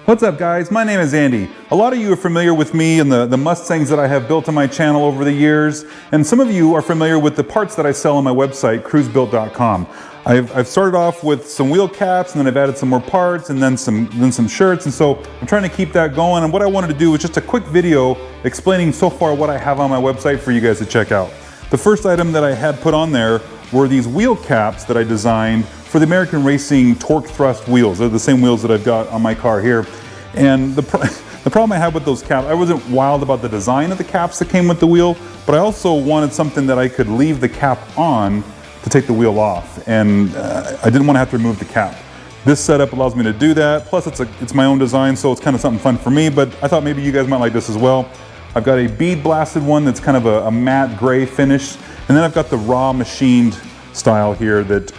What's up guys, my name is Andy. A lot of you are familiar with me and the Mustangs that I have built on my channel over the years, and some of you are familiar with the parts that I sell on my website, KruseBuilt.com. I've started off with some wheel caps, and then I've added some more parts, and then some shirts, and so I'm trying to keep that going. And what I wanted to do was just a quick video explaining so far what I have on my website for you guys to check out. The first item that I had put on there were these wheel caps that I designed for the American Racing torque thrust wheels. They're the same wheels that I've got on my car here. And the problem I had with those caps, I wasn't wild about the design of the caps that came with the wheel, but I also wanted something that I could leave the cap on to take the wheel off. And I didn't want to have to remove the cap. This setup allows me to do that. Plus it's my own design, so it's kind of something fun for me, but I thought maybe you guys might like this as well. I've got a bead blasted one that's kind of a matte gray finish. And then I've got the raw machined style here that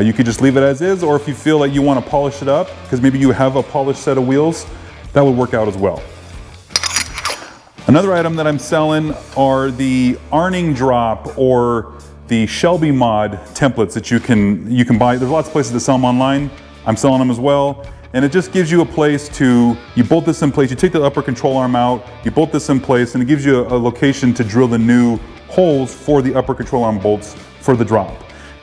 you could just leave it as is, or if you feel like you want to polish it up, because maybe you have a polished set of wheels, that would work out as well. Another item that I'm selling are the Arning drop or the Shelby mod templates that you can buy. There's lots of places to sell them online. I'm selling them as well. And it just gives you a place to, you bolt this in place, you take the upper control arm out, you bolt this in place, and it gives you a location to drill the new holes for the upper control arm bolts for the drop.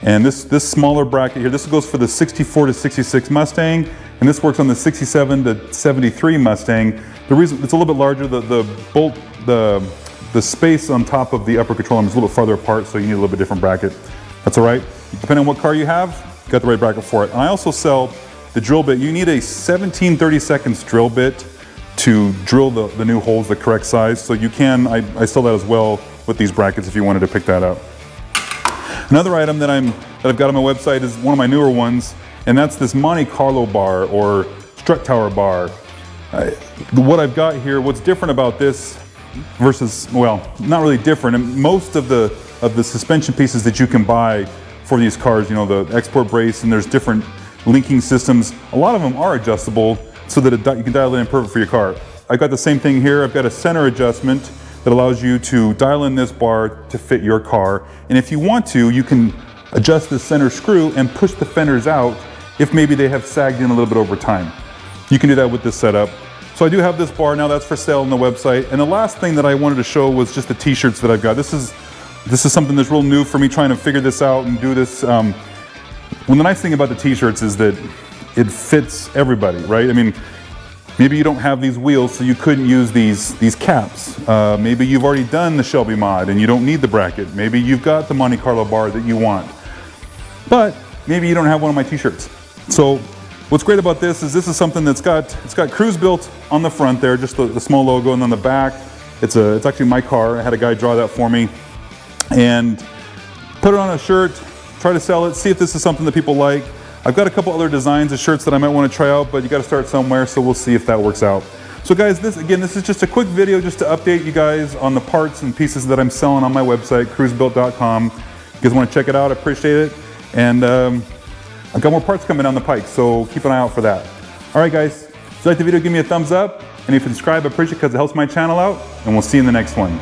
And this smaller bracket here, this goes for the 64 to 66 Mustang, and this works on the 67 to 73 Mustang. The reason it's a little bit larger, the space on top of the upper control arm is a little farther apart, so you need a little bit different bracket. That's all right. Depending on what car you have, you got the right bracket for it. And I also sell the drill bit. You need a 17/32 drill bit to drill the new holes the correct size. So you can, I sell that as well with these brackets if you wanted to pick that up. Another item that I've got on my website is one of my newer ones, and that's this Monte Carlo bar or strut tower bar. What I've got here, what's different about this versus, well, not really different. And most of the suspension pieces that you can buy for these cars, you know, the export brace, and there's different linking systems. A lot of them are adjustable so that you can dial it in perfect for your car. I've got the same thing here. I've got a center adjustment that allows you to dial in this bar to fit your car. And if you want to, you can adjust the center screw and push the fenders out if maybe they have sagged in a little bit over time. You can do that with this setup. So I do have this bar now, that's for sale on the website. And the last thing that I wanted to show was just the t-shirts that I've got. This is something that's real new for me, trying to figure this out and do this. Well, the nice thing about the t-shirts is that it fits everybody, right? I mean, maybe you don't have these wheels, so you couldn't use these caps. Maybe you've already done the Shelby mod and you don't need the bracket. Maybe you've got the Monte Carlo bar that you want, but maybe you don't have one of my t-shirts. So what's great about this is something that's got KruseBuilt on the front there, just the small logo, and on the back, it's actually my car. I had a guy draw that for me, and put it on a shirt, try to sell it, see if this is something that people like. I've got a couple other designs of shirts that I might want to try out, but you got to start somewhere, so we'll see if that works out. So guys, this is just a quick video just to update you guys on the parts and pieces that I'm selling on my website, KruseBuilt.com. If you guys want to check it out, I appreciate it. And I've got more parts coming down the pike, so keep an eye out for that. All right guys, if you like the video, give me a thumbs up, and if you subscribe, I appreciate it because it helps my channel out, and we'll see you in the next one.